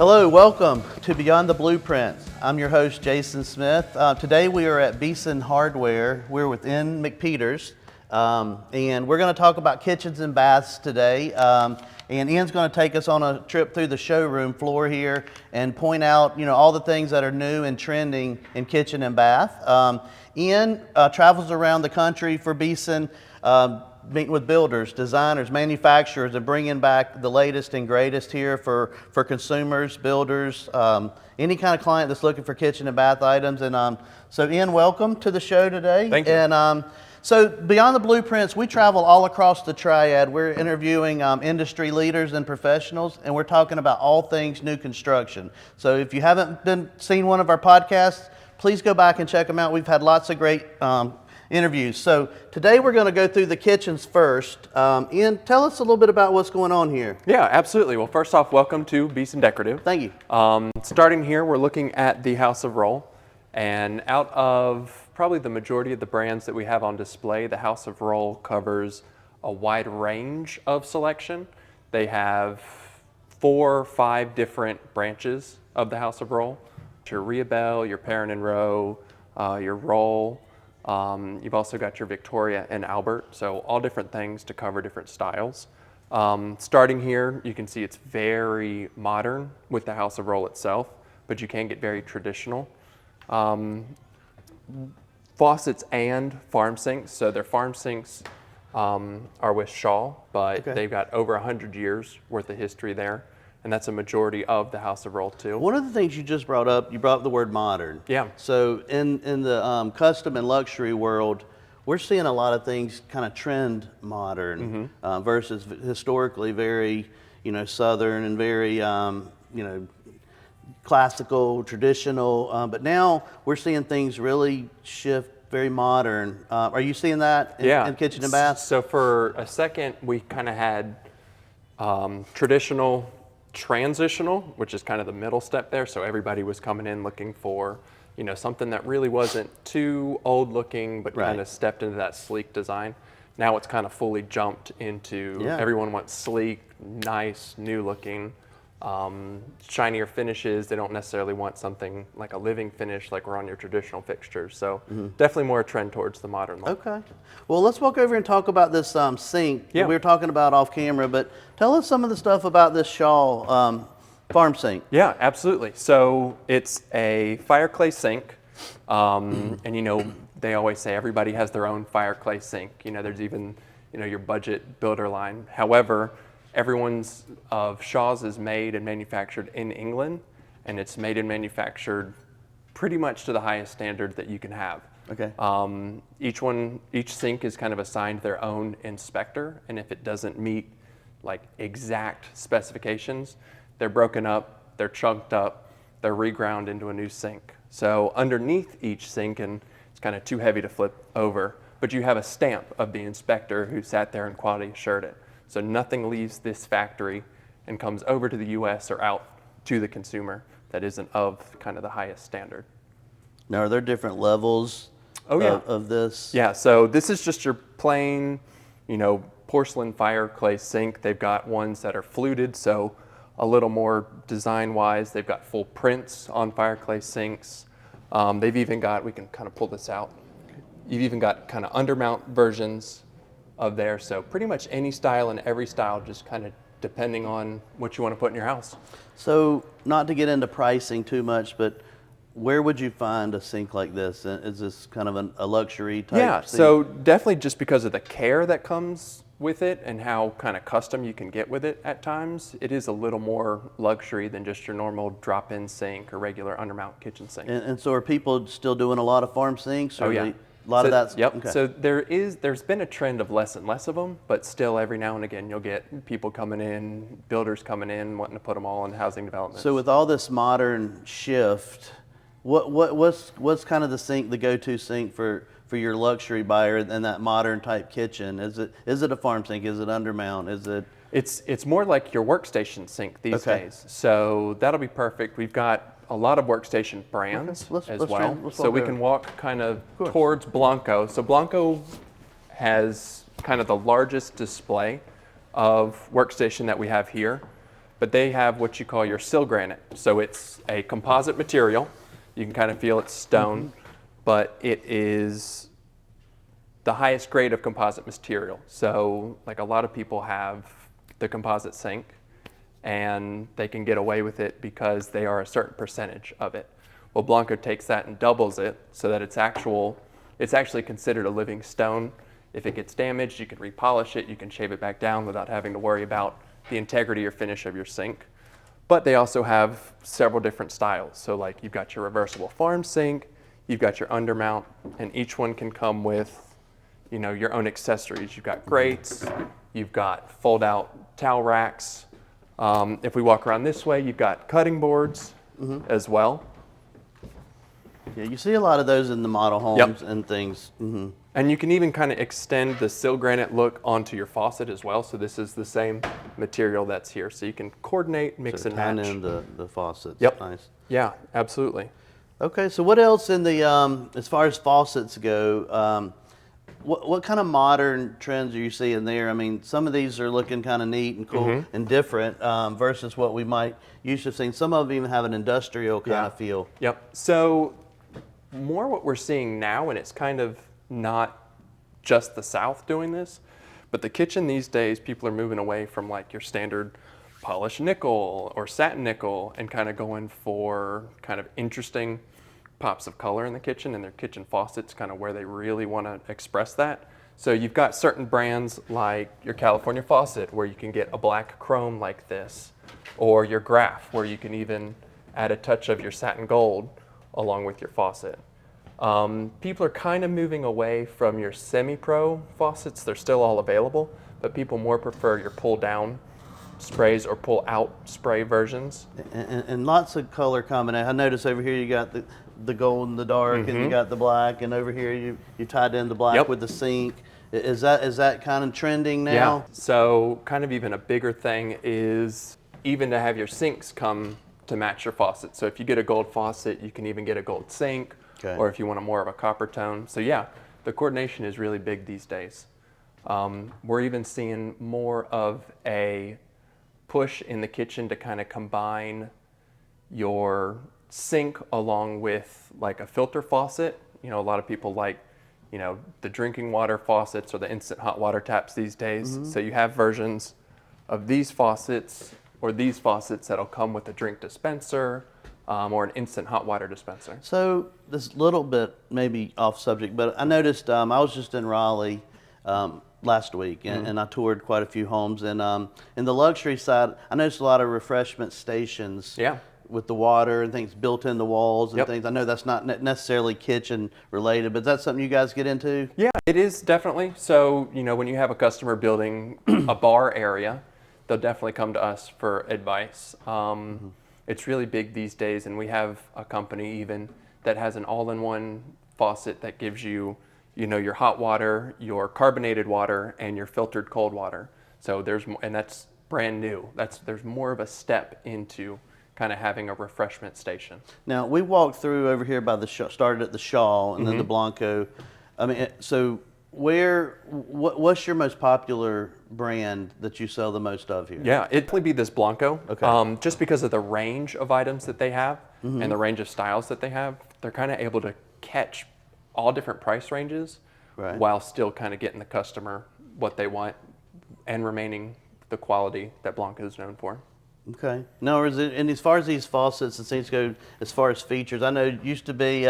Hello, welcome to Beyond the Blueprints. I'm your host, Jason Smith. Today we are at Beeson Hardware. We're within McPeeters, and we're going to talk about kitchens and baths today. And Ian's going to take us on a trip through the showroom floor here and point out, all the things that are new and trending in kitchen and bath. Ian travels around the country for Beeson, meeting with builders, designers, manufacturers, and bringing back the latest and greatest here for consumers, builders, any kind of client that's looking for kitchen and bath items. And so Ian, welcome to the show today. Thank you. And so Beyond the Blueprints, we travel all across the Triad. We're interviewing industry leaders and professionals, and we're talking about all things new construction. So if you haven't seen one of our podcasts, please go back and check them out. We've had lots of great interviews. So today we're going to go through the kitchens first. Ian, tell us a little bit about what's going on here. Yeah, absolutely. Well, first off, welcome to Beeson Decorative. Thank you. Starting here, we're looking at the House of Roll. And out of probably the majority of the brands that we have on display, the House of Roll covers a wide range of selection. They have 4 or 5 different branches of the House of Roll. Your Rebel, your Perrin and Rowe, your Roll. You've also got your Victoria and Albert, so all different things to cover different styles. Starting here, you can see it's very modern with the House of Roll itself, but you can get very traditional. Faucets and farm sinks, so their farm sinks are with Shaw, but they've got over 100 years worth of history there. And that's a majority of the House of Roll too. One of the things you just brought up, you brought up the word modern. Yeah. So in the custom and luxury world, we're seeing a lot of things kind of trend modern versus historically very, Southern and very, classical, traditional. But now we're seeing things really shift very modern. Are you seeing that in kitchen and bath? So for a second, we kind of had traditional, transitional, which is kind of the middle step there. So everybody was coming in looking for, something that really wasn't too old looking, but kind of stepped into that sleek design. Now it's kind of fully jumped into everyone wants sleek, nice, new looking, shinier finishes. They don't necessarily want something like a living finish like we're on your traditional fixtures. So definitely more a trend towards the modern look. Okay. Well, let's walk over and talk about this sink that we were talking about off camera, but tell us some of the stuff about this Shaw farm sink. Yeah, absolutely. So it's a fire clay sink. And they always say everybody has their own fire clay sink. There's even, your budget builder line. However, everyone's of Shaw's is made and manufactured in England, and it's made and manufactured pretty much to the highest standard that you can have. Okay. Each sink is kind of assigned their own inspector, and if it doesn't meet like exact specifications, they're broken up, they're chunked up, they're reground into a new sink. So underneath each sink, and it's kind of too heavy to flip over, but you have a stamp of the inspector who sat there and quality assured it. So nothing leaves this factory and comes over to the U.S. or out to the consumer that isn't of kind of the highest standard. Now, are there different levels of this? Yeah, so this is just your plain, porcelain fire clay sink. They've got ones that are fluted, so a little more design-wise. They've got full prints on fire clay sinks. They've even got, we can kind of pull this out, you've even got kind of undermount versions of there, so pretty much any style and every style, just kind of depending on what you want to put in your house. So not to get into pricing too much, but where would you find a sink like this? Is this kind of a luxury type sink? So definitely just because of the care that comes with it and how kind of custom you can get with it at times, it is a little more luxury than just your normal drop-in sink or regular undermount kitchen sink. And so are people still doing a lot of farm sinks? Or a lot of that? Yep. Okay. So there's been a trend of less and less of them, but still every now and again you'll get people coming in, builders coming in, wanting to put them all in housing developments. So with all this modern shift, what's kind of the go-to sink for your luxury buyer in that modern type kitchen? Is it a farm sink? Is it undermount? Is it? It's more like your workstation sink these days. So that'll be perfect. We've got a lot of workstation brands as well. So we can walk kind of towards Blanco. So Blanco has kind of the largest display of workstation that we have here. but they have what you call your sill granite. So it's a composite material. You can kind of feel it's stone, but it is the highest grade of composite material. So like a lot of people have the composite sink and they can get away with it because they are a certain percentage of it. Well, Blanco takes that and doubles it so that it's actually considered a living stone. If it gets damaged, you can repolish it, you can shave it back down without having to worry about the integrity or finish of your sink. But they also have several different styles. So like you've got your reversible farm sink, you've got your undermount, and each one can come with your own accessories. You've got grates, you've got fold out towel racks. If we walk around this way, you've got cutting boards as well. Yeah, you see a lot of those in the model homes and things. And you can even kind of extend the sill granite look onto your faucet as well. So this is the same material that's here. So you can coordinate, mix and match. In the faucets. Yep. Nice. Yeah, absolutely. Okay, so what else in the, as far as faucets go, what kind of modern trends are you seeing there? I mean, some of these are looking kind of neat and cool and different versus what we might used to have seen. Some of them even have an industrial kind of feel. Yep. So more what we're seeing now, and it's kind of not just the South doing this, but the kitchen these days, people are moving away from like your standard polished nickel or satin nickel and kind of going for kind of interesting pops of color in the kitchen, and their kitchen faucets kind of where they really want to express that. So you've got certain brands like your California faucet where you can get a black chrome like this, or your Graph where you can even add a touch of your satin gold along with your faucet. People are kind of moving away from your semi-pro faucets. They're still all available, but people more prefer your pull-down sprays or pull-out spray versions. And lots of color combination. I notice over here you got the gold and the dark, and you got the black, and over here you tied in the black with the sink. Is that kind of trending now? Yeah. So kind of even a bigger thing is even to have your sinks come to match your faucet. So if you get a gold faucet, you can even get a gold sink, or if you want a more of a copper tone. So yeah, the coordination is really big these days. We're even seeing more of a push in the kitchen to kind of combine your sink along with like a filter faucet. A lot of people like, the drinking water faucets or the instant hot water taps these days. So you have versions of these faucets or these faucets that'll come with a drink dispenser or an instant hot water dispenser. So this little bit maybe off subject, but I noticed I was just in Raleigh last week, and I toured quite a few homes. And in the luxury side, I noticed a lot of refreshment stations with the water and things built in the walls and things. I know that's not necessarily kitchen related, but is that something you guys get into? Yeah, it is definitely. So, when you have a customer building a bar area, they'll definitely come to us for advice. It's really big these days, and we have a company even that has an all-in-one faucet that gives you your hot water, your carbonated water, and your filtered cold water. So and that's brand new. There's more of a step into kind of having a refreshment station. Now, we walked through over here by started at the Shaw and then the Blanco. I mean, so what's your most popular brand that you sell the most of here? Yeah, it'd probably be this Blanco. Okay. Just because of the range of items that they have and the range of styles that they have, they're kind of able to catch all different price ranges while still kind of getting the customer what they want and remaining the quality that Blanco is known for. Okay. Now, and as far as these faucets and things go, as far as features, I know it used to be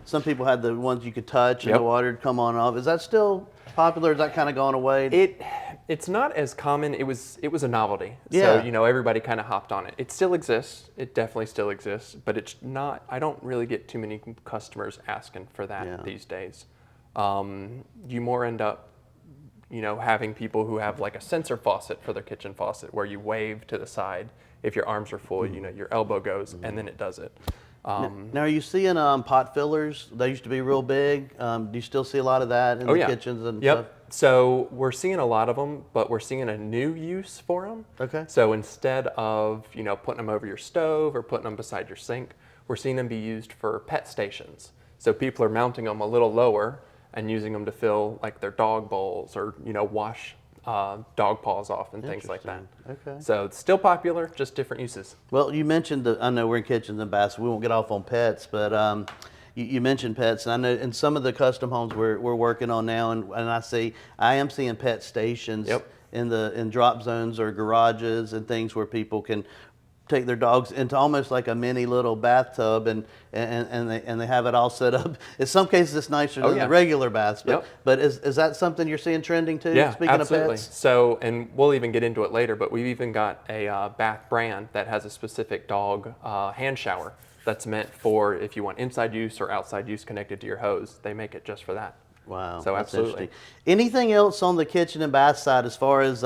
some people had the ones you could touch and the water would come on and off. Is that still popular? Is that kind of gone away? It's not as common. It was a novelty. Yeah. So, everybody kind of hopped on it. It still exists. It definitely still exists, but it's not, I don't really get too many customers asking for that these days. You more end up having people who have like a sensor faucet for their kitchen faucet where you wave to the side. If your arms are full, your elbow goes and then it does it. Now, are you seeing pot fillers? They used to be real big. Do you still see a lot of that in the kitchens and stuff? So we're seeing a lot of them, but we're seeing a new use for them. Okay. So instead of, putting them over your stove or putting them beside your sink, we're seeing them be used for pet stations. So people are mounting them a little lower and using them to fill like their dog bowls or, wash dog paws off and things like that. Okay. So it's still popular, just different uses. Well, you mentioned I know we're in kitchens and baths. We won't get off on pets, but you mentioned pets, and I know in some of the custom homes we're working on now, and I am seeing pet stations in drop zones or garages and things where people can take their dogs into almost like a mini little bathtub, and they have it all set up. In some cases, it's nicer than the regular baths. But is that something you're seeing trending too? Yeah, Speaking absolutely. of pets. So, and we'll even get into it later, but we've even got a bath brand that has a specific dog hand shower that's meant for if you want inside use or outside use connected to your hose. They make it just for that. Wow, so that's absolutely. Interesting. Anything else on the kitchen and bath side as far as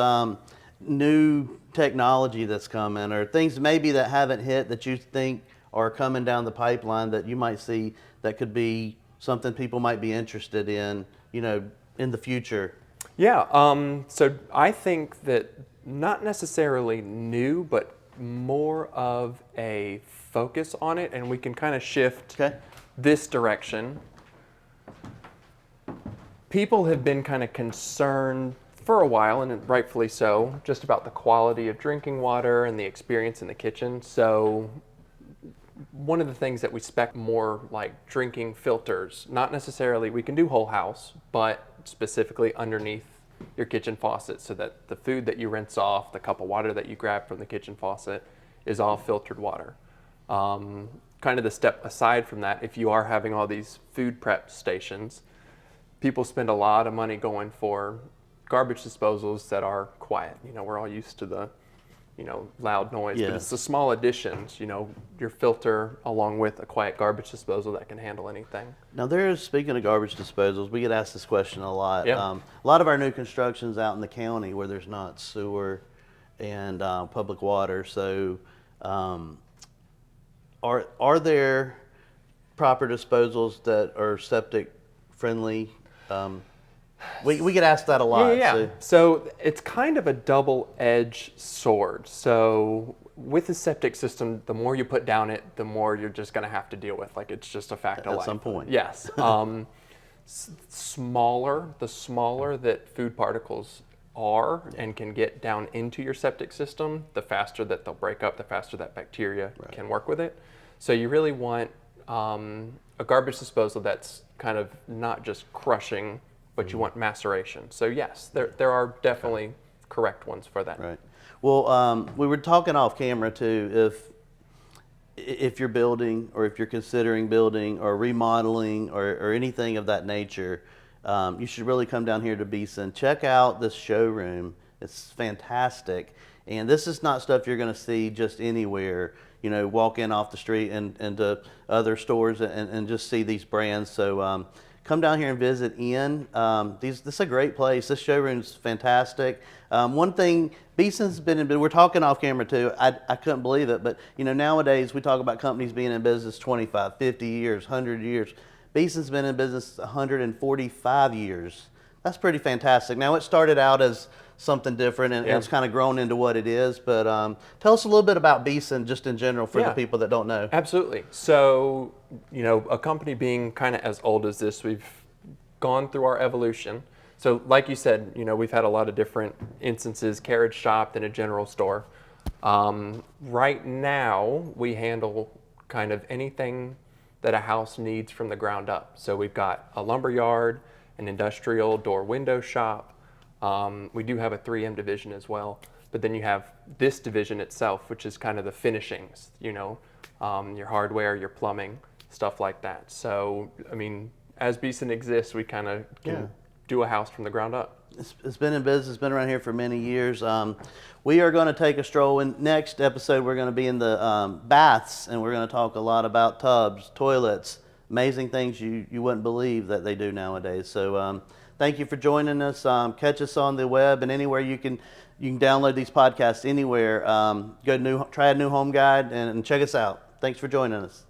new technology that's coming, or things maybe that haven't hit that you think are coming down the pipeline that you might see that could be something people might be interested in, in the future? Yeah, so I think that not necessarily new, but more of a focus on it, and we can kind of shift this direction. People have been kind of concerned for a while, and rightfully so, just about the quality of drinking water and the experience in the kitchen. So one of the things that we spec more like drinking filters, not necessarily, we can do whole house, but specifically underneath your kitchen faucet so that the food that you rinse off, the cup of water that you grab from the kitchen faucet is all filtered water. Kind of the step aside from that, if you are having all these food prep stations, people spend a lot of money going for garbage disposals that are quiet. We're all used to the, loud noise, but it's the small additions, your filter along with a quiet garbage disposal that can handle anything. Now speaking of garbage disposals, we get asked this question a lot. Yeah. A lot of our new construction's out in the county where there's not sewer and public water. So are there proper disposals that are septic friendly? We get asked that a lot. Yeah. So it's kind of a double-edged sword. So with the septic system, the more you put down it, the more you're just going to have to deal with. Like, it's just a fact of life. At some point. Yes. The smaller that food particles are and can get down into your septic system, the faster that they'll break up, the faster that bacteria can work with it. So you really want a garbage disposal that's kind of not just crushing, but you want maceration. So yes, there are definitely correct ones for that. Right. Well, we were talking off camera too. If you're building, or if you're considering building or remodeling or anything of that nature, you should really come down here to Beeson. Check out this showroom. It's fantastic. And this is not stuff you're going to see just anywhere. Walk in off the street and to other stores and just see these brands. So come down here and visit Ian. This is a great place. This showroom's fantastic. One thing, Beeson's we're talking off camera too, I couldn't believe it, but nowadays we talk about companies being in business 25, 50 years, 100 years. Beeson's been in business 145 years. That's pretty fantastic. Now, it started out as something different, and it's kind of grown into what it is. But tell us a little bit about Beeson, just in general, for the people that don't know. Absolutely. So, a company being kind of as old as this, we've gone through our evolution. So, like you said, we've had a lot of different instances, carriage shop, then a general store. Right now, we handle kind of anything that a house needs from the ground up. So we've got a lumber yard, an industrial door window shop. We do have a 3M division as well, but then you have this division itself, which is kind of the finishings, your hardware, your plumbing, stuff like that. So, as Beeson exists, we kind of can do a house from the ground up. It's been in business, been around here for many years. We are going to take a stroll. In next episode, we're going to be in the baths, and we're going to talk a lot about tubs, toilets, amazing things you wouldn't believe that they do nowadays. So thank you for joining us. Catch us on the web and anywhere you can download these podcasts anywhere. Go to Triad New Home Guide and check us out. Thanks for joining us.